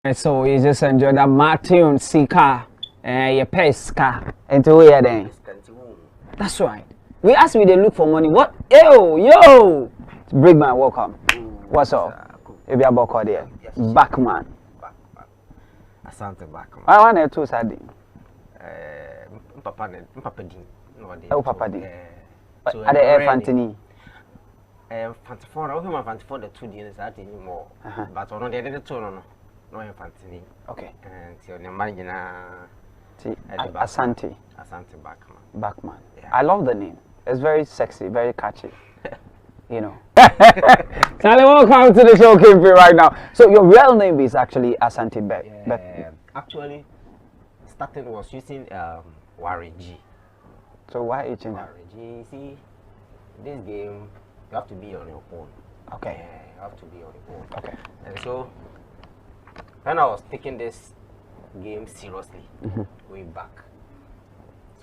And so you just enjoy that Martin Sika and your pesca and to where then. That's right. We asked me to look for money. What? Yo! Big man, welcome. What's up? If you are back there. Buckman. Asante Buckman. I want to two side. Papa Di. Are the air Fantini? Fantifon, I want Fantifon the 2 years anymore. But on the other two, no Fantini. Okay. And so the margina. Asante Buckman. Buckman. I love the name. It's very sexy, very catchy. You know. Charlie, welcome to the show, Kimpi, right now. So your real name is actually Asante Beck. Actually, starting was using Warren G. So why you change Warren G? See, this game you have to be on your own. Okay. You have to be on your own. Okay. And so when I was taking this game seriously, way back.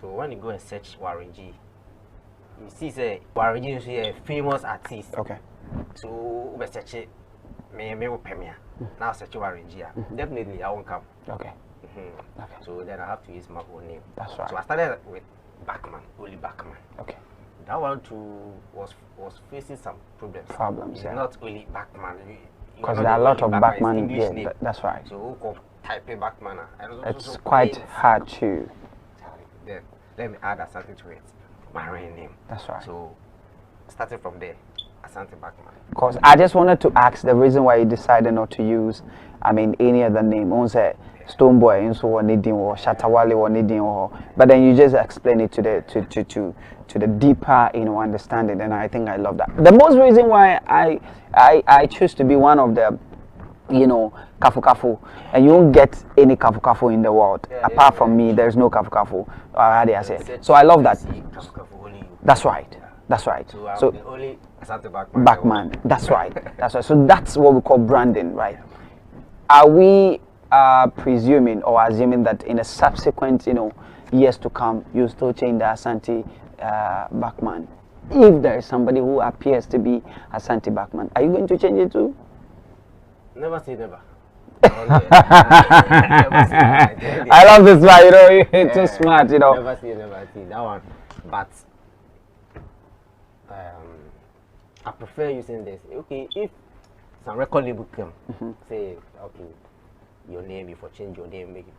So when you go and search Warren G, you see say Warren G is a famous artist. Okay. So we search it, me will pay me. Now search Warren G. Definitely I won't come. Okay. Okay. So then I have to use my own name. That's right. So I started with Buckman, only Buckman. Okay. That one too was facing some problems. Problems, yeah. Not only Buckman. Because there are a lot of Buckman. Yeah, that's right. So who can type a Buckman? It's quite hard to. Then let me add Asante to it. My real name. That's right. So starting from there, Asante Buckman. Because I just wanted to ask the reason why you decided not to use, any other name. On say Stoneboy, or Nidin, or Shatawale, or Nidin, or. But then you just explain it to the deeper, understanding, and I think I love that. The most reason why I choose to be one of the, Kafukafu, and you won't get any Kafukafu in the world apart from me. There's no Kafukafu. How do I say? So I love that. That's right. That's right. So the only Asante Buckman. That's right. That's right. So that's what we call branding, right? Are we presuming or assuming that in a subsequent, years to come, you still change the Asante Buckman? If there is somebody who appears to be Asante Buckman, are you going to change it too? Never say never. I love this one, you're too smart, Never say that one. But I prefer using this. Okay, if some record label come, say, okay, your name, if you change your name, make it.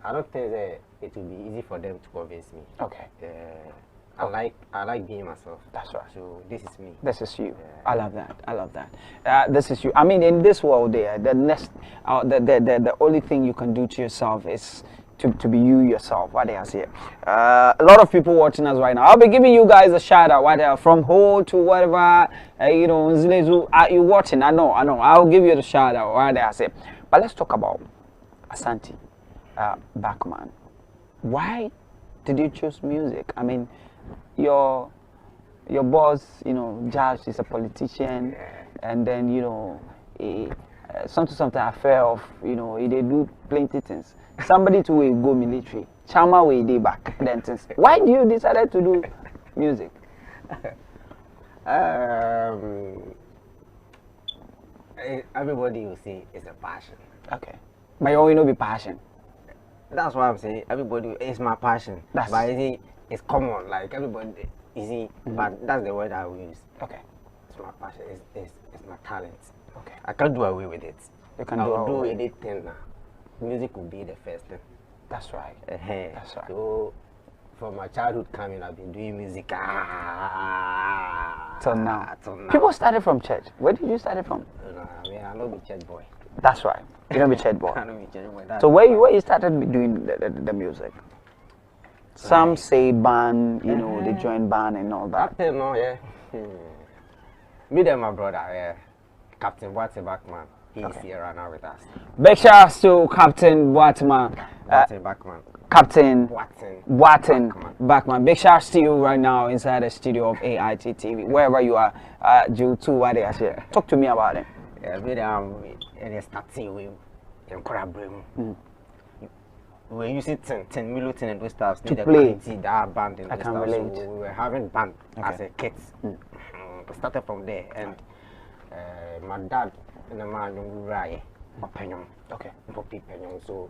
I don't think that it will be easy for them to convince me. Okay. I like being myself. That's right. So this is me. This is you. I love that. I love that. This is you. I mean, in this world, the only thing you can do to yourself is to be you yourself. What I say. A lot of people watching us right now. I'll be giving you guys a shout out. From whole to whatever. You watching? I know. I'll give you the shout out. What I say. But let's talk about Asante Buckman. Why did you choose music? I mean, your boss, Judge is a politician, and then something affair of they do plenty things. Somebody to go military, Chama way day back then things. Why do you decided to do music? Everybody will say it's a passion. Okay, but you be passion. That's why I'm saying everybody is my passion. But it's common, like everybody, but that's the word I will use. Okay. It's my passion, it's my talent. Okay. I can't do away with it. You can do anything now. Music will be the first thing. That's right. That's right. So from my childhood coming, I've been doing music. Till now. People started from church. Where did you start from? I'm not a church boy. That's right. You don't be church boy. I don't be church boy. So where you started doing the music? Some say band, they join band and all that. Captain, no, yeah. Me and my brother, Captain Asante Buckman. He's here right now with us. Big shout out to Captain Buckman. Captain Buckman. Big shout out to you right now inside the studio of AIT TV. Wherever you are, June 2, what they are here. Talk to me about it. Yeah, starting with we're using 10 million and those stuff to play that band in I can relate. So we were having band as a kids. We started from there, and my dad and the man Opinion. Okay. Opinion. So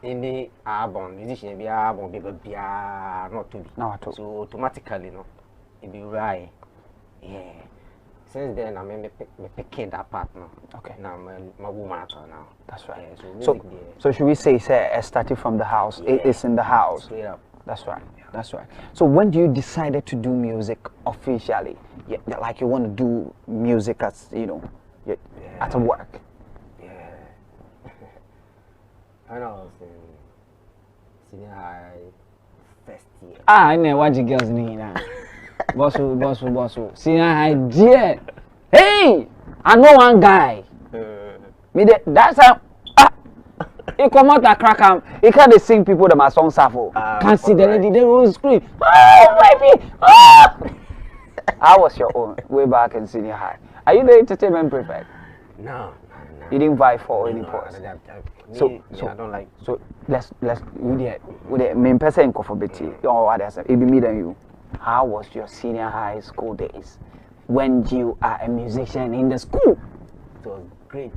in the album, musician be album be not to be. No, at all. So automatically, no, it be right. Yeah. Since then, I mean, me picking that part now. Okay. Now my woman now. That's right. Yeah, So should we say it started from the house? Yeah. It's in the house. Straight up. That's right. That's right. So when you decided to do music officially, like you want to do music as at work? Yeah. When I was in senior high first year. I know what you girls need now. Boss. Senior high, dear. Hey, I know one guy. That's how. He come out and crack him. He can't sing people that my song suffer. Can't see the lady, they will scream. Oh, baby! Oh! How was your own way back in senior high? Are you the entertainment prefect? No. You didn't vie for any post. So I don't like. So let's with the main person for Betty or others. It be me than you. How was your senior high school days when you are a musician in the school? It was great.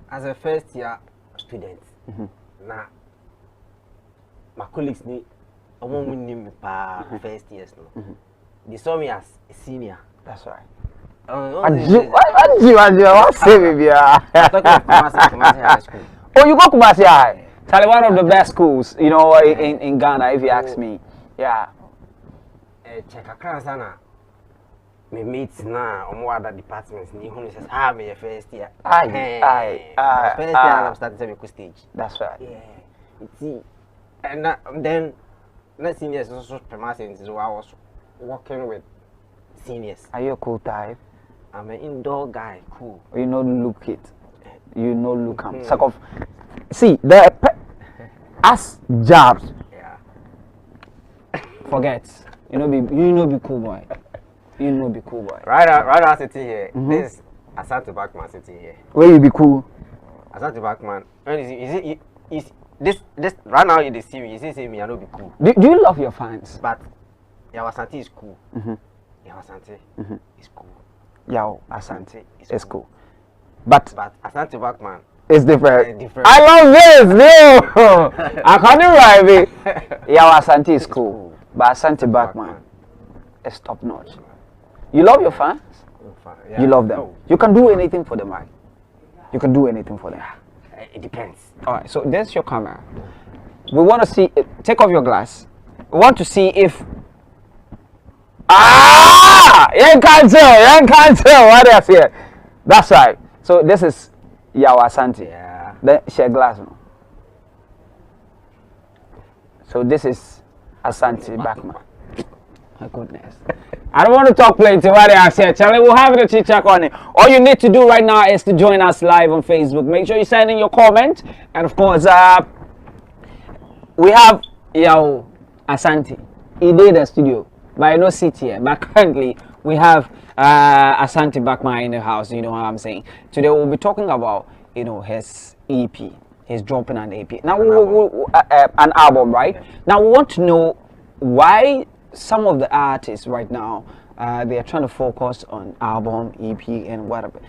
As a first year student, now my colleagues need I won't win me first years no. They saw me as a senior. That's right. What say baby? Oh, you go to Kumasi High. Tell one of the best schools, in Ghana, if you ask me. Yeah. Check a class, my mates now, other departments, and he says, me first year. First year, I'm starting to make a stage. That's right. Yeah. See, and then, not seniors, also promotions, so I was working with seniors. Are you a cool type? I'm an indoor guy, cool. You know, look it. You know, look him. See, the as jobs. Yeah. Forget. You know, be cool boy. You know, be cool boy. Right now, sitting here. This is Asante Buckman sitting here. Where you be cool? Asante Buckman. Is this right now you see me? You see me? I know be cool. Do you love your fans? But Asante is cool. Asante is cool. Asante is cool. But Asante Buckman is different. I love this, no. I can't write it. Asante is cool. But Asante Buckman is top notch. You love your fans? Yeah. You love them. You can do anything for them, right? You can do anything for them. It depends. Alright, so there's your camera. We want to see, take off your glass. We want to see if you can't tell what they are here. That's right. So this is Asante. Yeah. Then share glass. No? So this is Asante Buckman. My goodness. I don't want to talk plenty what they are here. Charlie, we'll have it a chit chat on it. All you need to do right now is to join us live on Facebook. Make sure you send in your comment. And of course, we have Asante. He did the studio. But I don't sit here. But currently, we have Asante Buckman in the house. You know what I'm saying? Today, we'll be talking about, his EP. He's dropping an EP. Now, an album, right? Yeah. Now, we want to know why some of the artists right now, they are trying to focus on album, EP, and whatever.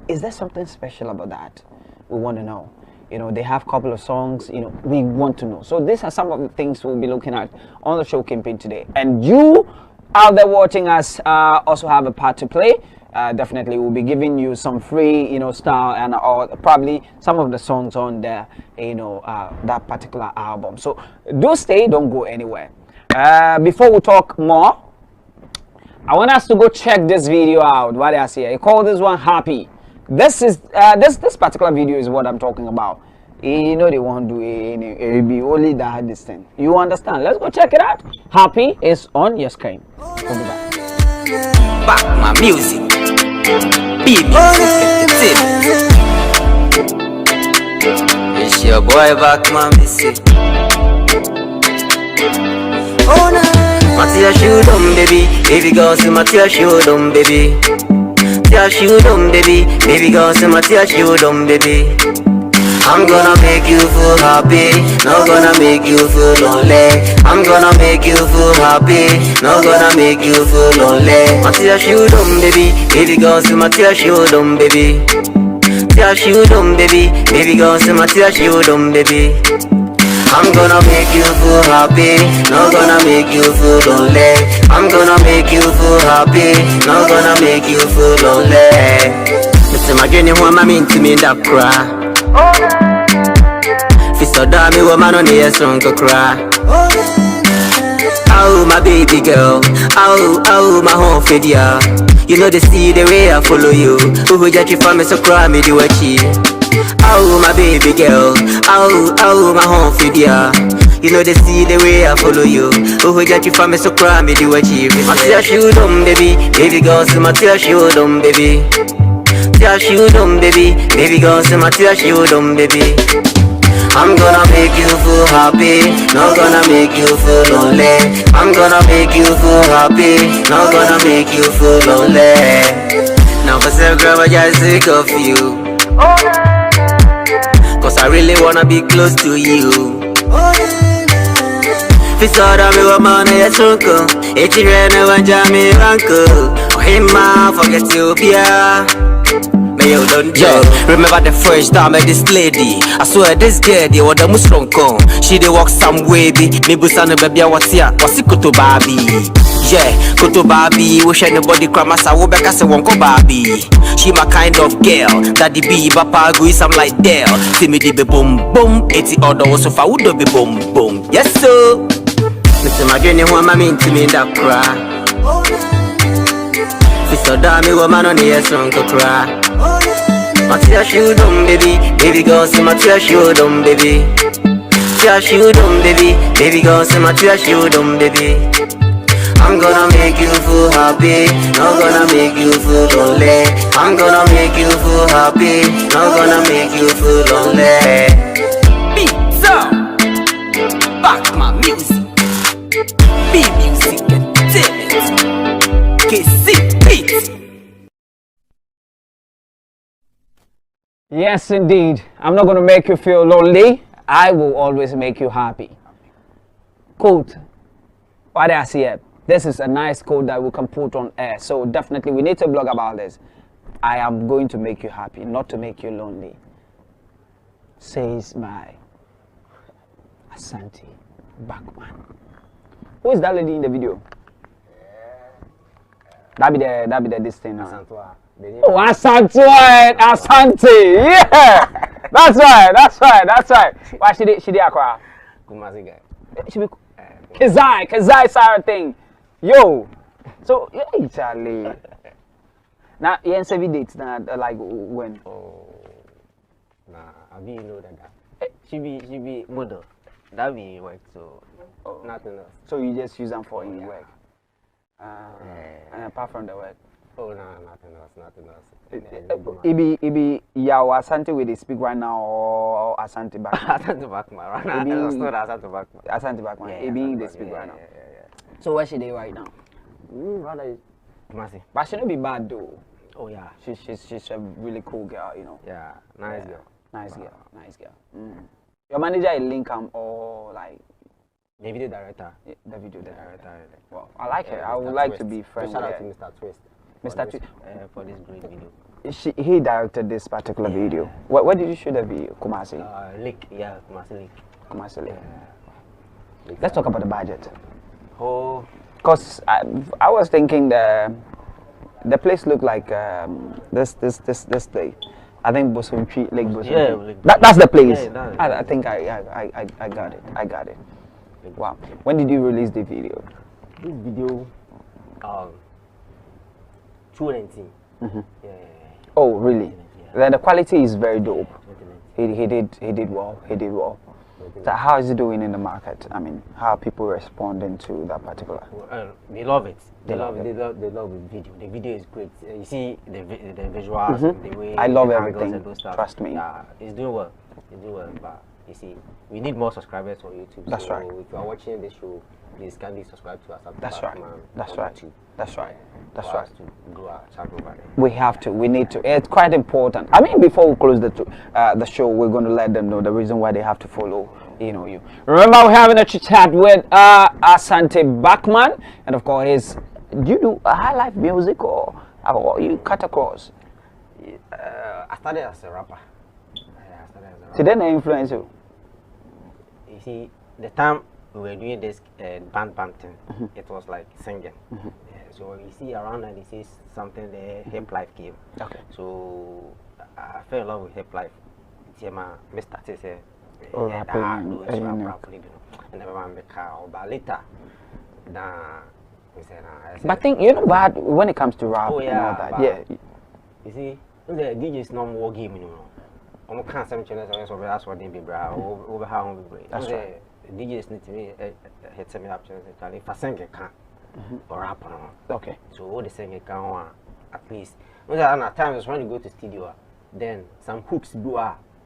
Is there something special about that? We want to know. They have a couple of songs, we want to know. So these are some of the things we'll be looking at on the show campaign today. And you out there watching us also have a part to play. Definitely we'll be giving you some free, style and or probably some of the songs on there, that particular album. So do stay, don't go anywhere. Before we talk more, I want us to go check this video out. What I see, I call this one Happy. This is this particular video is what I'm talking about. They won't do it'll be only that this thing. You understand? Let's go check it out. Happy is on your screen. We'll be back. Back my music. BiG. It's your boy Buckman, missy. Matia shoot them, baby. Baby girl, say Matia shoot them, baby. Matia shoot them, baby. Baby girl, say Matia shoot them, baby. I'm gonna make you feel happy, not gonna make you feel lonely. I'm gonna make you feel happy, not gonna make you feel lonely. Matia shoot them, baby. Baby girl, say Matia shoot them, baby. tear you down, baby. Baby girl, say my tear you down, baby. I'm gonna make you feel happy, not gonna make you feel lonely. I'm gonna make you feel happy, not gonna make you feel lonely. Mr. Magini, who am I mean to me that cry? Fist or damn, you man on the song to cry. Oh, my baby girl, oh, my home figure. You know they see the way I follow you. Who will judge you for me so cry me do a cheat. Oh, my baby girl, oh, my home figure. You know they see the way I follow you. Who will judge you for me so cry me do a cheat. My tear you down, baby. Baby girl, say my tear you down, baby. Tear you down, baby. Baby girl, say my tear you down, baby. I'm gonna make you feel happy, not gonna make you feel lonely. I'm gonna make you feel happy, not gonna make you feel lonely. Now for some girl, I just sick of you, cause I really wanna be close to you. If it's all that me want money, it's uncle. It's your never jam me uncle. Oh, hey ma, forget to be yo, don't yeah. Remember the first time I met this lady. I swear this girl, they were the most strong con. She they walk some way, be. Me busana baby, what's here? What's it kuto baby? Yeah, kuto baby. Wish anybody cry masa wo beka se wonko baby. She my kind of girl. Daddy be papa go is I'm like Dell. See me di be boom boom. 80 other was so far would be boom boom. Yes sir. Mr. Magini, who am I mean to me that cry? Fist or me woman on the song to cry. My tear you down, baby. Baby girl, say my tear you down, baby. Tear you down, baby. Baby girl, say my tear you down, baby. I'm gonna make you feel happy, not gonna make you feel lonely. I'm gonna make you feel happy, not gonna make you feel lonely. Beats up, back my music. Be music and KC beats. Yes, indeed. I'm not going to make you feel lonely. I will always make you happy. Quote. What I see here. This is a nice quote that we can put on air. So definitely we need to blog about this. I am going to make you happy, not to make you lonely. Says my Asante Buckman. Who is that lady in the video? That be the this thing now. Oh, Asante, yeah, that's right. Why she did Akwa? Kumasi guy. She be Kazai Sarah thing. Yo, so yeah, Charlie. Now, you ain't every dates now, like when? Oh, nah, I be know that. She be model. That be work, so nothing else. So you just use them for in work. And apart from the work. Oh no, nothing else. It be Yawa Asante where they speak right now or Asante Buckman? Asante Buckman right now. It's not Asante Buckman. Asante Buckman. It be they speak right now. So where she they right now? Rather, Kumasi. But she don't be bad though. Oh yeah. She's a really cool girl, you know. Yeah, nice girl. Nice girl. Your manager is Lincoln or like the video director. The video director. Yeah. Well, I like her. I would like to be friends with her. Shout out to Mr. Twist. Mr. Twist for this great video. He directed this particular video. Where did you shoot the video? Kumasi. Lake. Yeah, Kumasi Lake. Kumasi Lake. Let's talk about the budget. Oh. Because I was thinking the place looked like this place. I think Bosumchi, Lake Bosumchi. Yeah, Lake that's the place. Yeah, I think I got it. Wow. When did you release the video? This video, 2019. Yeah. Oh, really? Yeah. Then the quality is very dope. He did well. So how is it doing in the market? I mean, how are people responding to that particular? They love it. They love the video. The video is great. You see the visuals, and the way I love the everything. and those stuff. Trust me. Yeah, it's doing well. But you see, we need more subscribers on YouTube. That's so right. If you are watching this show, please kindly subscribe to us. That's right. That's right. To grow our channel over there. We have to. We need to. It's quite important. I mean, before we close the show, we're going to let them know the reason why they have to follow. You. Remember, we're having a chat with Asante Buckman, and of course, do you do high life music or you cut across? I started as a rapper. Yeah, I started as a rapper. So then I influence you. You see, the time we were doing this band thing, it was like singing. Yeah, so you see, around 96 something, the hip life came. Okay. So I fell in love with hip life. Mr. T said, Oh, yeah, rapping, and everyone make car. But later, but I think you know bad when it comes to rap oh, and yeah, all that. but Yeah. you see, the DJ's no more game anymore. I'm can't some channels that's what they be bra over how we That's right. DJs need to be hit me up channels if I sing a can or rap on. Okay. So all the singing can at least. At times when you go to studio, then some hooks do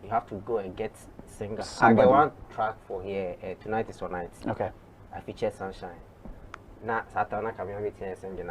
you have to go and get singer. Somebody. I get one track for here. Tonight is for night. Okay. I featured Sunshine. Now Saturday coming on with singing.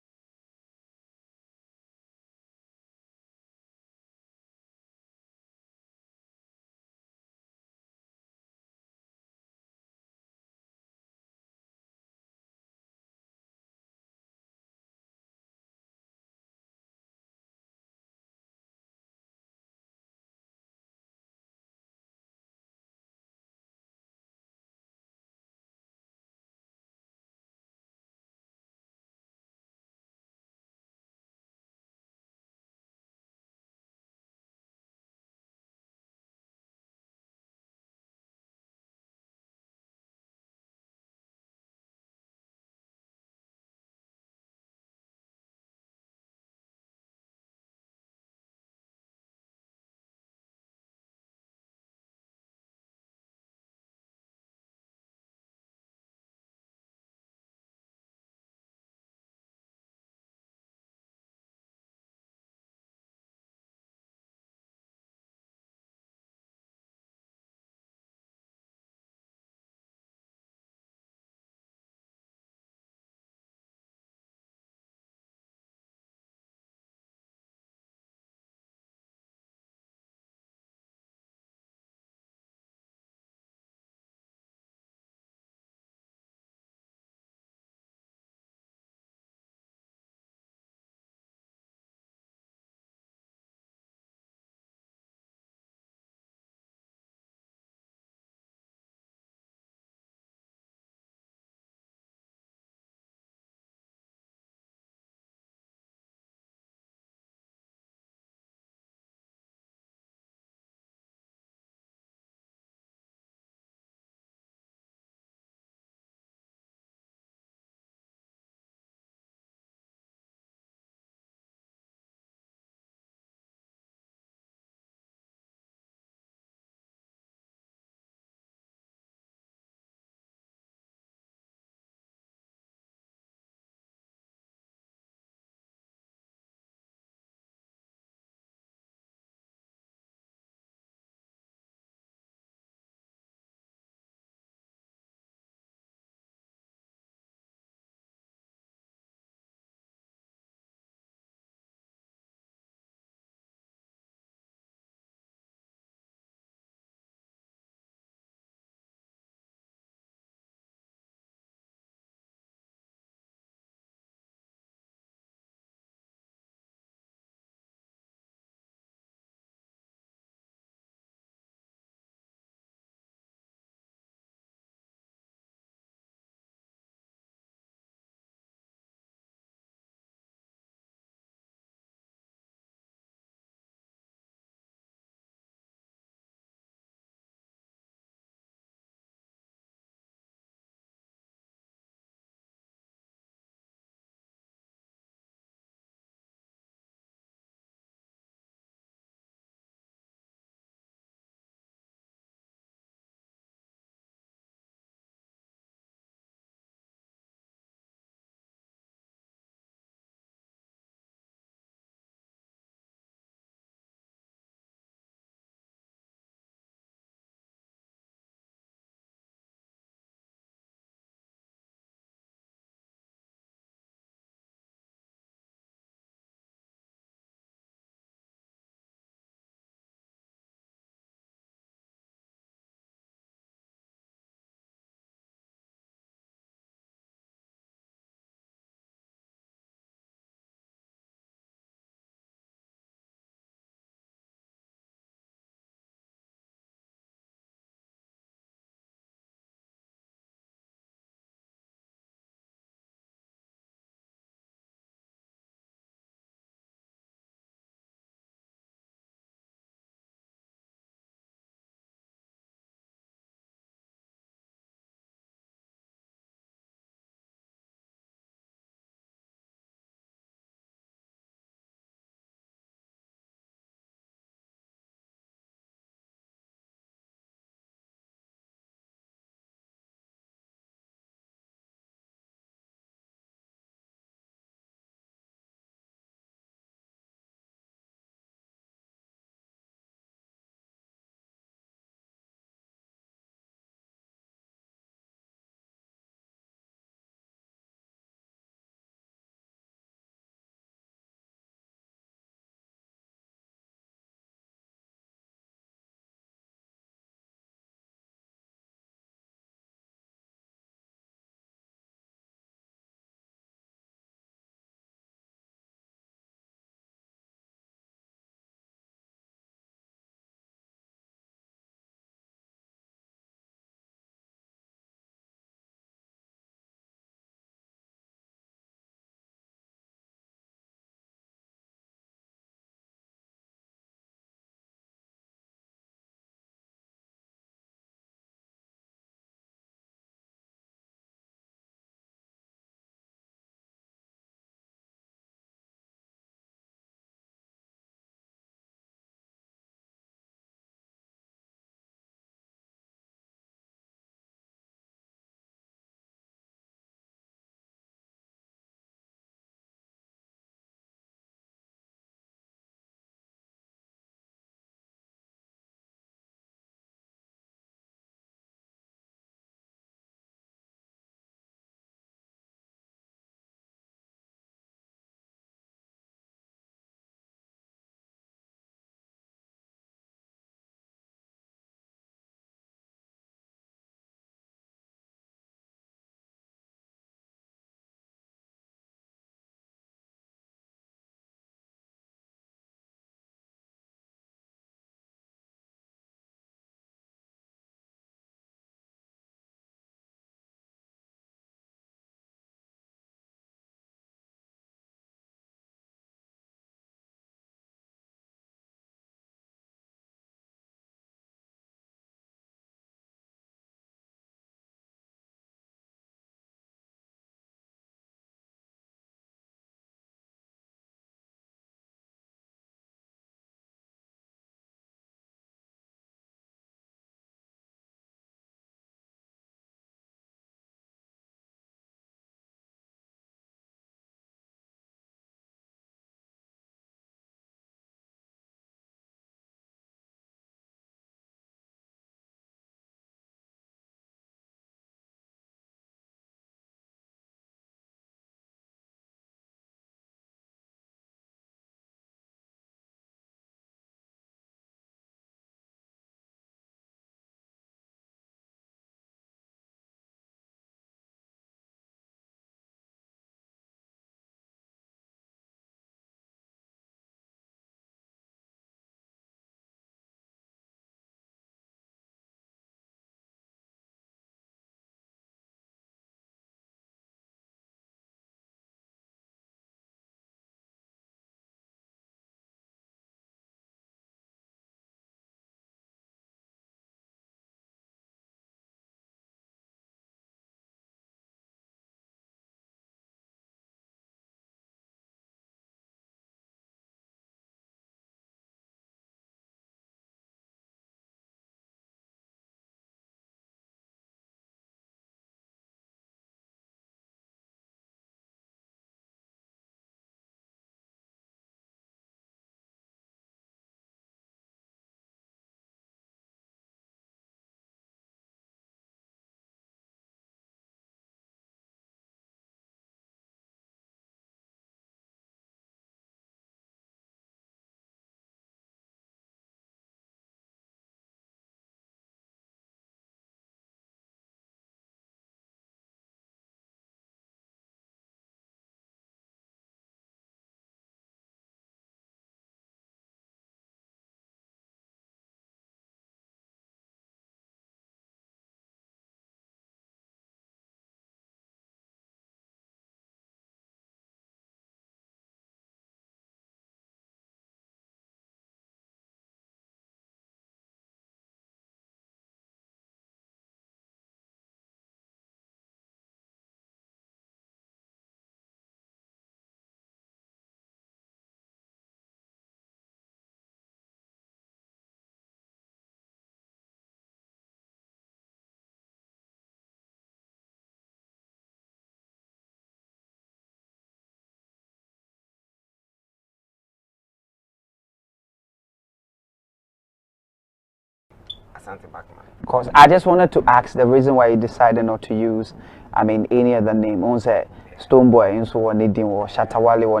Asante Buckman. Because I just wanted to ask the reason why you decided not to use, I mean, any other name. On say Stoneboy, and so on, or Shatawale, or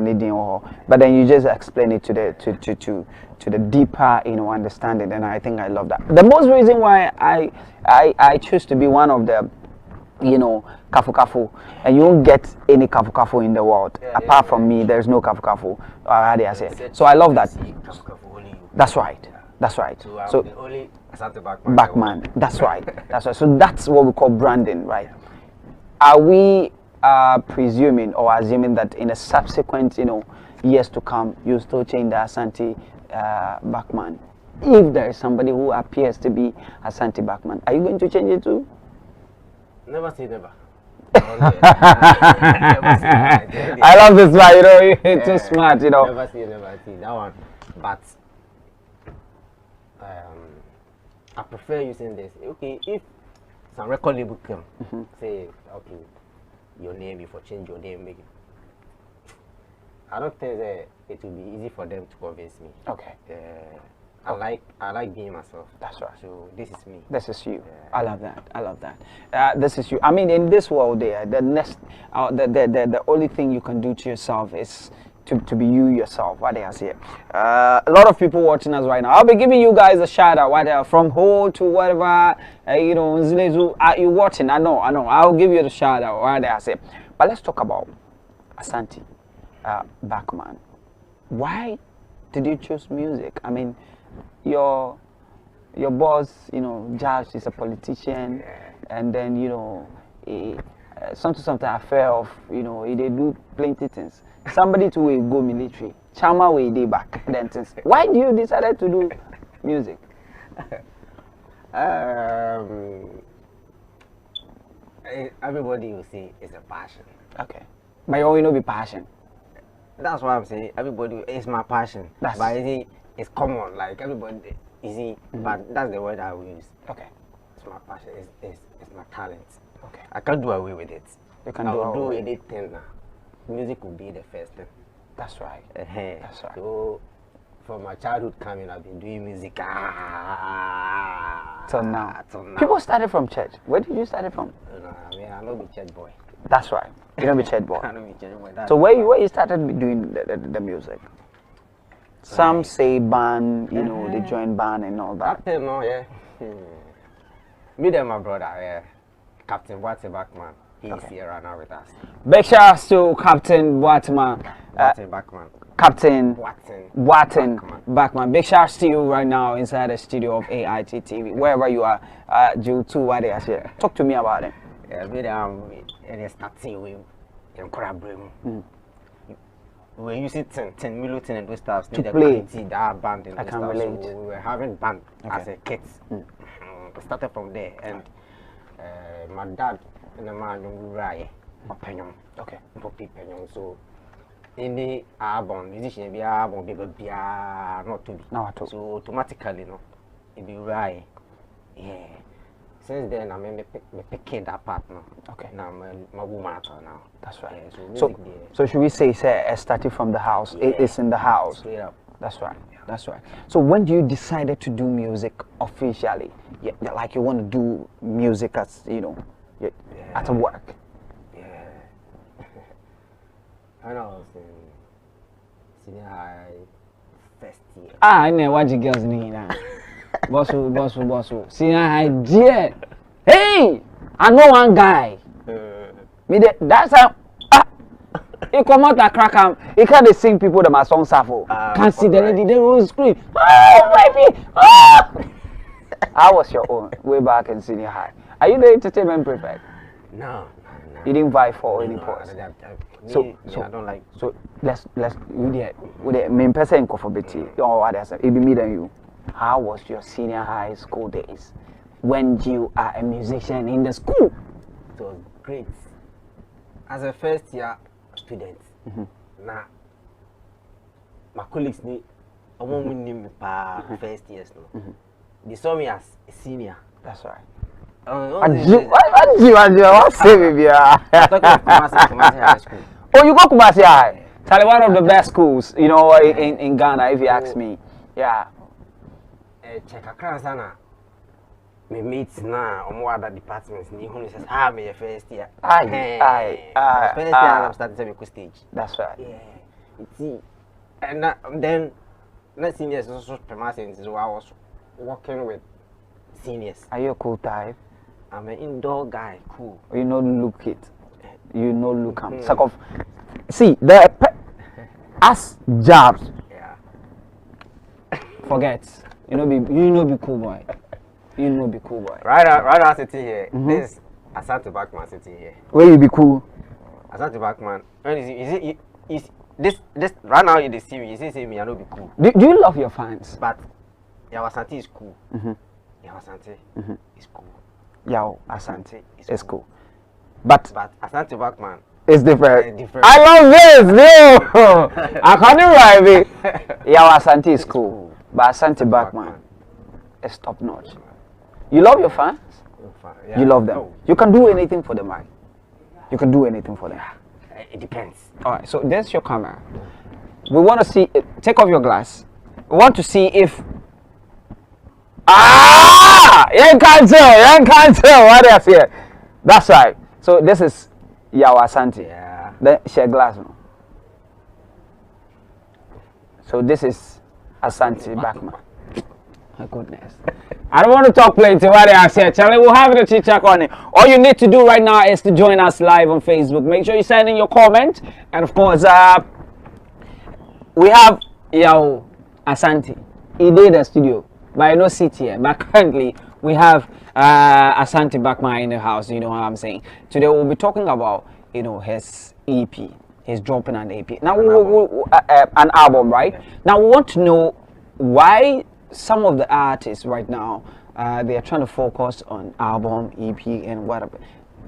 but then you just explain it to the deeper, understanding, and I think I love that. The most reason why I choose to be one of the, Kafukafu, and you won't get any Kafukafu in the world apart from me. There's no Kafukafu. How do I say? So I love that. That's right. That's right. So the only Asante Buckman. That's right. That's right. So that's what we call branding, right? Are we presuming or assuming that in a subsequent, years to come, you still change the Asante Buckman? If there is somebody who appears to be Asante Buckman, are you going to change it too? Never say never. I love this one. You're too smart. Never say that one, but. I prefer using this. Okay, if some record label come, say, okay, your name, before change your name, make it. I don't think that it will be easy for them to convince me. Okay. I like being myself. That's right. So this is me. This is you. I love that. I love that. This is you. I mean, in this world, the only thing you can do to yourself is to be you yourself. What I say. A lot of people watching us right now. I'll be giving you guys a shout out. From home to whatever you watching. I know. I'll give you the shout out. What I say. But let's talk about Asante Buckman. Why did you choose music? I mean, your boss, Josh is a politician, and then something affair of they do plenty things. Somebody to will go military, Chama will day back. Then things. Why do you decided to do music? Everybody will say it's a passion. Okay, but you always be passion. That's why I'm saying everybody it's my passion. But it's common, like everybody but that's the word I will use. Okay. It's my passion, it's my talent. Okay. I can't do away with it. You can do anything now. Music will be the first thing. That's right. That's right. So from my childhood coming, I've been doing music till now. People started from church. Where did you start from? I'm not a church boy. That's right. You don't be church boy. I don't be church boy. So where you started doing the music? Some say band, they join band and all that. Me and my brother, Captain Asante Buckman. He's here right now with us. Big shout out to Captain Buckman. Captain Buckman. Big shout out to you right now inside the studio of AIT TV, wherever you are. Due to what they are here. Talk to me about it. And starting with we're using 10 million and those stuff to play that band and I can relate. So we were having band as a kids. We started from there, and my dad and the man opinion. Okay. So in the album, musician be album not to be. So automatically, it be right. Yeah. Since then, I'm picking that part now. Okay. Now my woman now. That's right. Yeah, so should we say it started from the house? Yeah. It is in the house. Straight up. That's right. That's right. So when do you decided to do music officially? Yeah, like you want to do music as at work. Yeah. When I was in senior high first year. I know what you girls need now. Bossu. Senior high dear. Hey, I know one guy. That's how. He come out and crack him. He can't sing people that my song suffer. Can't see the lady. They will scream. Oh, baby. Oh. How was your own way back in senior high? Are you the entertainment prefect? No. You didn't vie for any post. So I don't like. So let's with the main person for Betty. Or others. It be me than you. How was your senior high school days when you are a musician in the school? It was great. As a first year student, now my colleagues need I won't name me first years now. They saw me as a senior. That's right. What's say baby? Kumasi High School. Oh, you go Kumasi High. Tell one of the best schools, in Ghana, if you ask me. Yeah. Check a sana. me mates now, or other departments, and who says, ah, me first year. First year, I'm starting to make a stage. That's right. Yeah. See, and then, not seniors also promising, so I was working with seniors. Are you a cool type? I'm an indoor guy, cool. You know, look it. You know, look him. See, the as jobs. Yeah. Forget. You know, be cool boy. You know, be cool boy. Right now, sitting here. This is Asante Buckman sitting here. Where you be cool? Asante Buckman. Is this right now? You see me. You see me. I know be cool. Do you love your fans? But Yao Asante is cool. Yao Asante is cool. Yao Asante is cool. But Asante Buckman is different. Different. I love this, no. I can't drive it. Yao Asante is cool, but Asante Buckman is top notch. You love your fans. Yeah. You love them. No. You can do anything for them, right? You can do anything for them. It depends. All right. So there's your camera. We want to see. Take off your glass. We want to see if. You can't tell what else here. That's right. So this is Yao Asante. Yeah. Then share glass. No? So this is Asante Buckman. My goodness. I don't want to talk plenty what I said. Charlie, we'll have a chit-chat on it. All you need to do right now is to join us live on Facebook. Make sure you send in your comment. And of course, we have Yao Asante. He did the studio, but I don't sit here. But currently, we have Asante Buckman in the house. You know what I'm saying? Today, we'll be talking about, you know, his EP. He's dropping an EP. Now, an album, right? Now, we want to know why some of the artists right now, they are trying to focus on album, EP, and whatever.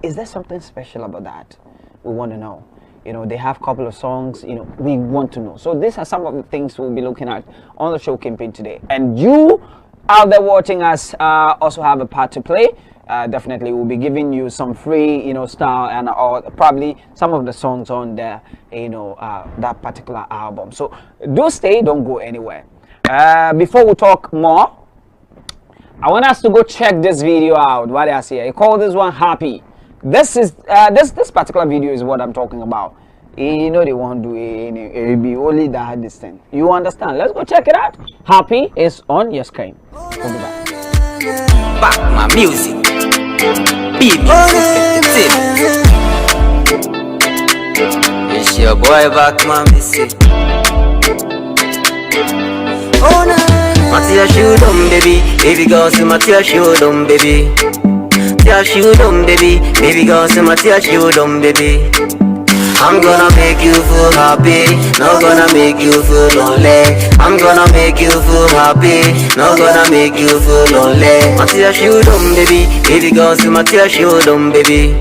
Is there something special about that? We want to know. You know, they have a couple of songs, you know, we want to know. So these are some of the things we'll be looking at on the show campaign today. And you out there watching us also have a part to play. Definitely we'll be giving you some free, you know, style and or probably some of the songs on there, you know, that particular album. So do stay, don't go anywhere. Before we talk more, I want us to go check this video out. What I see, I call this one Happy. This is this particular video is what I'm talking about. You know they won't do it be only that this thing. You understand? Let's go check it out. Happy is on your screen. We'll be back. Back my music. BiG. It's your boy Buckman, Missy. Matia shoot on baby, baby girl say Matia shoot on baby. Matia shoot on baby, baby girl say Matia shoot on baby. I'm gonna make you feel happy, not gonna make you feel lonely. I'm gonna make you feel happy, not gonna make you feel lonely. Matia shoot on baby, baby girl say Matia shoot on baby.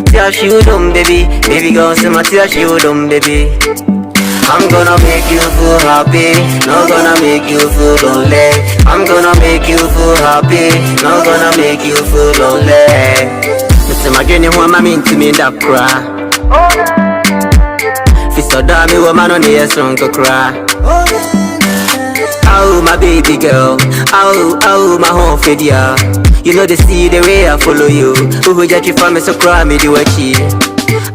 Matia shoot on baby, baby girl say Matia shoot on baby. I'm gonna make you feel happy, not gonna make you feel lonely. I'm gonna make you feel happy, not gonna make you feel lonely. Mr. Mageni who am I mean to me that cry. Fisto dami woman on the strong to cry. Oh my baby girl, oh my home fidya. You know they see the way I follow you. Who would you for me so cry me do a cheat.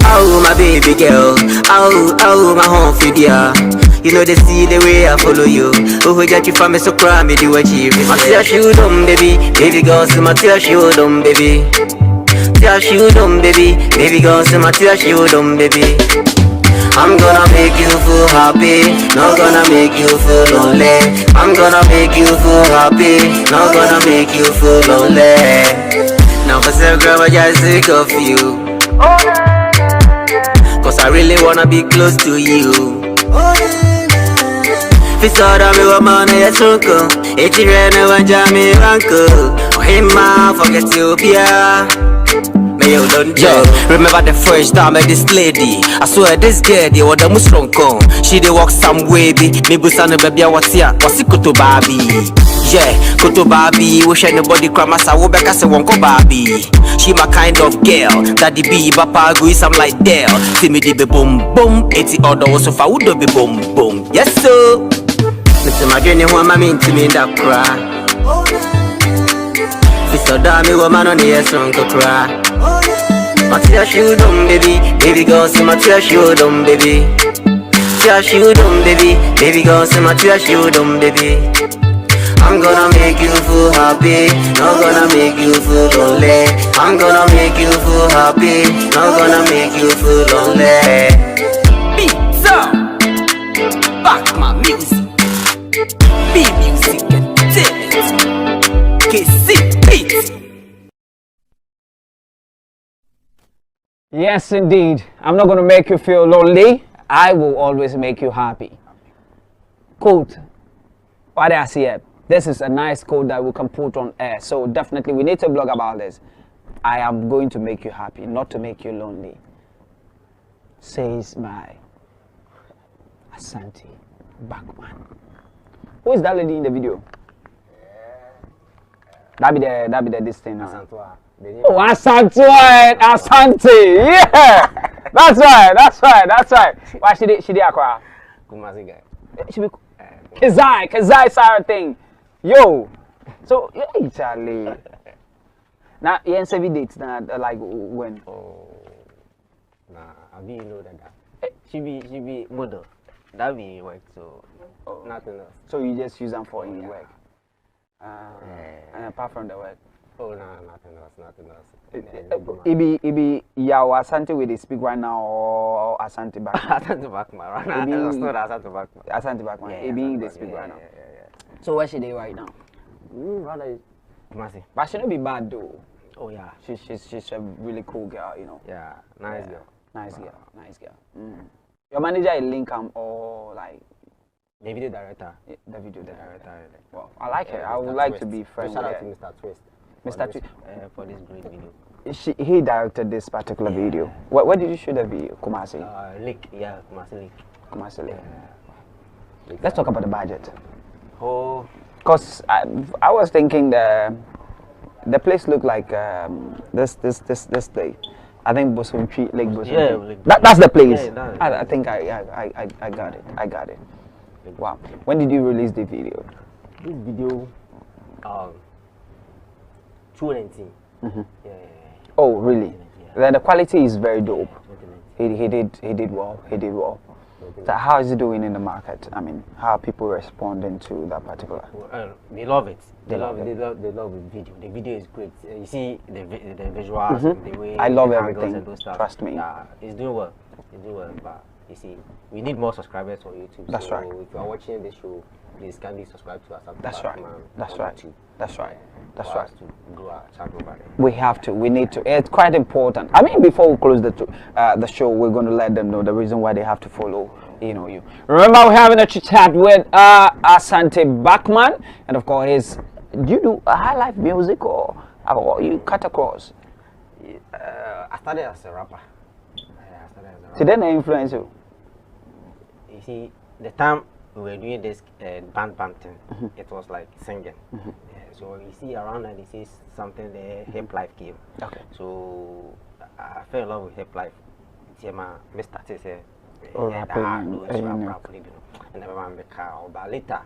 Oh my baby girl, oh my home fidya. You know they see the way I follow you. Oh we got you from me so cry me do achieve. Matia shoot on baby, baby girl say Matia shoot on baby. Matia shoot on baby, baby girl say Matia shoot on baby. I'm gonna make you feel happy, not gonna make you feel lonely. I'm gonna make you feel happy, not gonna make you feel lonely. Now for some girl I just sick of you. Cause I really wanna be close to you. If you saw me with money, it's uncle. If you ran away, Jamie, uncle. Oh, him, forget you, Pia. May you don't joke. Remember the first time I met this lady. I swear this girl, they were the most strong con. She they walk some way, be. Me busana baby, what's here? What's it to baby? Yeah, Koto Babi, wish anybody cramas I will back as a wonko Babi. She my kind of girl, daddy be Bapa go is I'm like Dell. See me be boom boom, 80 other was so far would be boom boom. Yes sir. Mr. Mageni who am I mean to me that cry. If So damn me woman on the song to cry. My tears you done, baby. Baby girl, see my tears you done, baby. Tears you done, baby. Baby girl, see my tears you done, baby. I'm gonna make you feel happy, not gonna make you feel lonely. I'm gonna make you feel happy, not gonna make you feel lonely. Beats up, back my music, be music and talent, KC beats. Yes, indeed. I'm not going to make you feel lonely. I will always make you happy. Quote. What I see here. This is a nice quote that we can put on air. So definitely we need to blog about this. I am going to make you happy, not to make you lonely. Says my Asante Buckman. Who is that lady in the video? That be the this thing now. Oh, Asante, Asante, yeah, that's right. Why she did Akwa? Kumasi guy. She be Kazai Sarah thing, yo. So yeah, Charlie. Now you ain't every dates now, like when? Oh, nah, I mean you know that. She be model. That be work, so nothing else. So you just use them for in work. And apart from the work. Oh no, nothing else. It be Yaw Asante where they speak right now or Asante Buckman? Asante Buckman right now. It's not Asante Buckman. Asante Buckman. Yeah, It be they Asante speak right now. Yeah. So where she they right now? Rather Kumasi. But she don't be bad though. Oh yeah. She's a really cool girl, you know. Yeah, nice girl. Nice girl. Your manager is Lincoln or like The video director. the video director. Director. Well, I like her. I Mr. would like Twist. to be friends Shout with out her. to Mr. Twist. Mr. Twist. For this great video. He directed this particular video. Where did you shoot the video? Kumasi. Lake, yeah, Kumasi Lake. Kumasi. Lake. Let's talk about the budget. Oh, Cause I was thinking the place looked like this place. I think Bosunchi, Lake Bosunchi. Yeah, Lake That's the place. Yeah, I think I got it. Wow. When did you release the video? this video, 2019. Yeah. Oh, really? Yeah. Then the quality is very dope. 2019. He did well. So how is it doing in the market? I mean, how are people responding to that particular? They love it. They love They love the video. The video is great. You see the visuals, the way I love the everything. angles and those stuff. Trust me. Yeah, it's doing well. But you see, we need more subscribers on YouTube. That's so right. If you are watching this show, please kindly subscribe to us. That's right. That's right. For us to grow our channel over there. We have to. We need to. It's quite important. I mean, before we close the show, we're going to let them know the reason why they have to follow. You. Remember, we're having a chat with Asante Buckman, and of course, do you do high life music or you cut across? I started as a rapper. So then, I influence you. You see, the time we were doing this band thing, it was like singing. So you see around 96 something the hip life came. Okay. So I fell in love with hip life. Mr. T said, Rapping, and everyone became but later,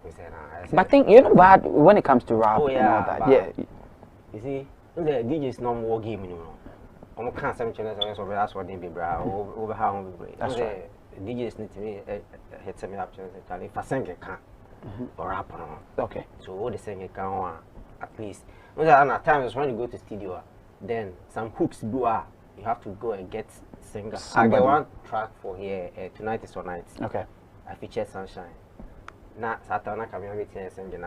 we said, But I think you know bad when it comes to rap Oh, and yeah, all that. but- Yeah. you see, the DJ is no more game anymore. I'm can't send channels over that's what they be over how we That's right. DJs need to be hit me up channels and if I sing it can't or rap on. Okay. So all the singing can at least. At times when you go to studio, then some hooks do you have to go and get singers. I Somebody. get one track for here. Tonight is all night. Okay. I featured Sunshine. Now Saturday I come here singing.